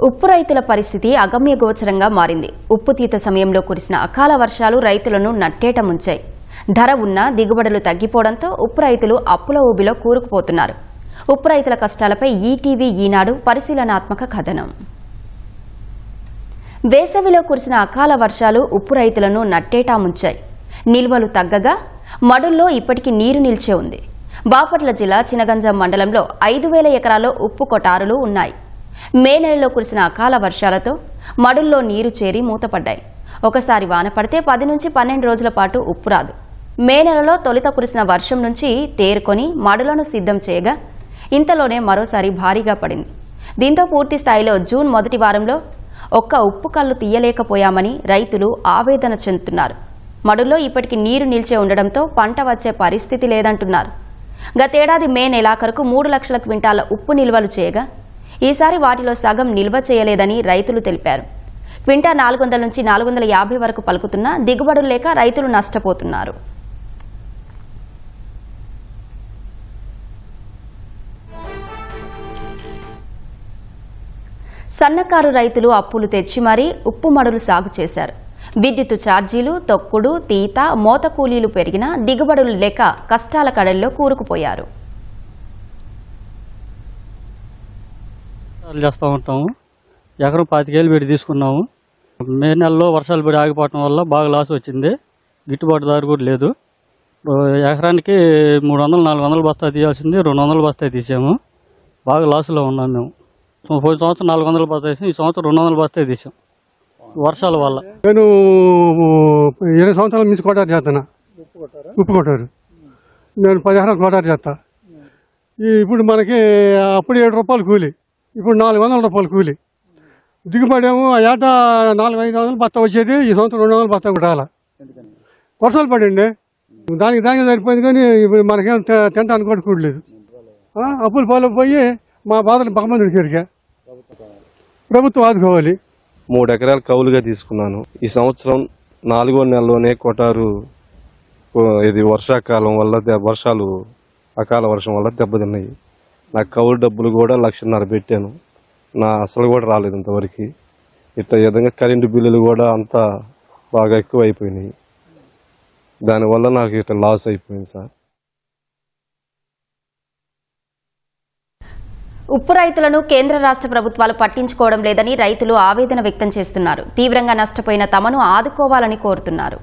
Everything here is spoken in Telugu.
ఉప్పు రైతుల పరిస్థితి అగమ్యగోచరంగా మారింది. ఉప్పు తీత సమయంలో కురిసిన అకాల వర్షాలు రైతులను నట్టేట ముంచాయి. ధర ఉన్న దిగుబడులు తగ్గిపోవడంతో ఉప్పు రైతులు అప్పుల ఊబిలో కూరుకుపోతున్నారు. ఉప్పు రైతుల కష్టాలపై ఈటీవీ ఈనాడు పరిశీలనాత్మక కథనం. వేసవిలో కురిసిన అకాల వర్షాలు ఉప్పు రైతులను నట్టేటా ముంచాయి. నిల్వలు తగ్గగా మడుల్లో ఇప్పటికీ నీరు నిల్చే ఉంది. బాపట్ల జిల్లా చినగంజం మండలంలో 5,000 ఎకరాల్లో ఉప్పు కొటారులు ఉన్నాయి. మే నెలలో కురిసిన అకాల వర్షాలతో మడుల్లో నీరు చేరి మూతపడ్డాయి. ఒకసారి వాన పడితే 10 నుంచి 12 రోజుల పాటు ఉప్పు రాదు. మే నెలలో తొలుత కురిసిన వర్షం నుంచి తేరుకొని మడులను సిద్ధం చేయగా ఇంతలోనే మరోసారి భారీగా పడింది. దీంతో పూర్తి స్థాయిలో జూన్ మొదటి వారంలో ఒక్క ఉప్పు కల్లు తీయలేకపోయామని రైతులు ఆవేదన చెందుతున్నారు. మడుల్లో ఇప్పటికీ నీరు నిల్చే ఉండడంతో పంట వచ్చే పరిస్థితి లేదంటున్నారు. గతేడాది మే నెలాఖరుకు 3 లక్షల క్వింటాల ఉప్పు నిల్వలు చేయగా ఈసారి వాటిలో సగం నిల్వ చేయలేదని రైతులు తెలిపారు. క్వింటా 400 నుంచి 450 వరకు పలుకుతున్నా దిగుబడులు లేక రైతులు నష్టపోతున్నారు. సన్నకారు రైతులు అప్పులు తెచ్చి మరీ ఉప్పు మడులు సాగు చేశారు. విద్యుత్ ఛార్జీలు, తొక్కుడు, తీత, మోత కూలీలు పెరిగినా దిగుబడులు లేక కష్టాల కడల్లో కూరుకుపోయారు. చేస్తూ ఉంటాము. ఎకరం 25,000 పెట్టి తీసుకున్నాము. మే నెలలో వర్షాలు పడి ఆగిపోవటం వల్ల బాగా లాస్ వచ్చింది. గిట్టుబాటు ధర కూడా లేదు. ఎకరానికి 300-400 బస్తా తీయాల్సింది 200 బస్తా తీసాము. బాగా లాస్లో ఉన్నాం మేము. పోయిన సంవత్సరం 400 బస్తా తీసాం, ఈ సంవత్సరం 200 బస్తా తీసాం వర్షాల వల్ల. నేను 20 సంవత్సరాల మించి కొట్టారు చేస్తాను. ఉప్పు కొట్టారు. నేను 10 ఎకరాలు కొట్టారు చేస్తా. ఇప్పుడు మనకి అప్పుడు 7 రూపాయలు కూలి, ఇప్పుడు 400 రూపాయలు కూలి. దిగుబడి ఏమో ఏటా 400-500 బస్తా వచ్చేది, ఈ సంవత్సరం 200 బస్తా కొట్టాల. వర్షాలు పడండి, దానికి సరిపోయింది. కానీ ఇప్పుడు మనకేం తినడానికి కూడా కూడలేదు. అప్పులు పాలు పోయి మా బాధలు బహుమంది చేరిగా ప్రభుత్వం ఆదుకోవాలి. 3 ఎకరాలు కౌలుగా తీసుకున్నాను. ఈ సంవత్సరం 4వ నెలలోనే కొటారు ఇది వర్షాకాలం వల్ల వర్షాలు అకాల వర్షం వల్ల దెబ్బతిన్నాయి. నా కౌలు డబ్బులు కూడా 1,50,000 పెట్టాను. నా అసలు కూడా రాలేదు ఇంతవరకు. ఇట్లా విధంగా కరెంటు బిల్లులు కూడా అంతా బాగా ఎక్కువ అయిపోయినాయి. దానివల్ల నాకు ఇట్లా లాస్ అయిపోయింది సార్. ఉప్పు రైతులను కేంద్ర రాష్ట్ర ప్రభుత్వాలు పట్టించుకోవడం లేదని రైతులు ఆవేదన వ్యక్తం చేస్తున్నారు. తీవ్రంగా నష్టపోయిన తమను ఆదుకోవాలని కోరుతున్నారు.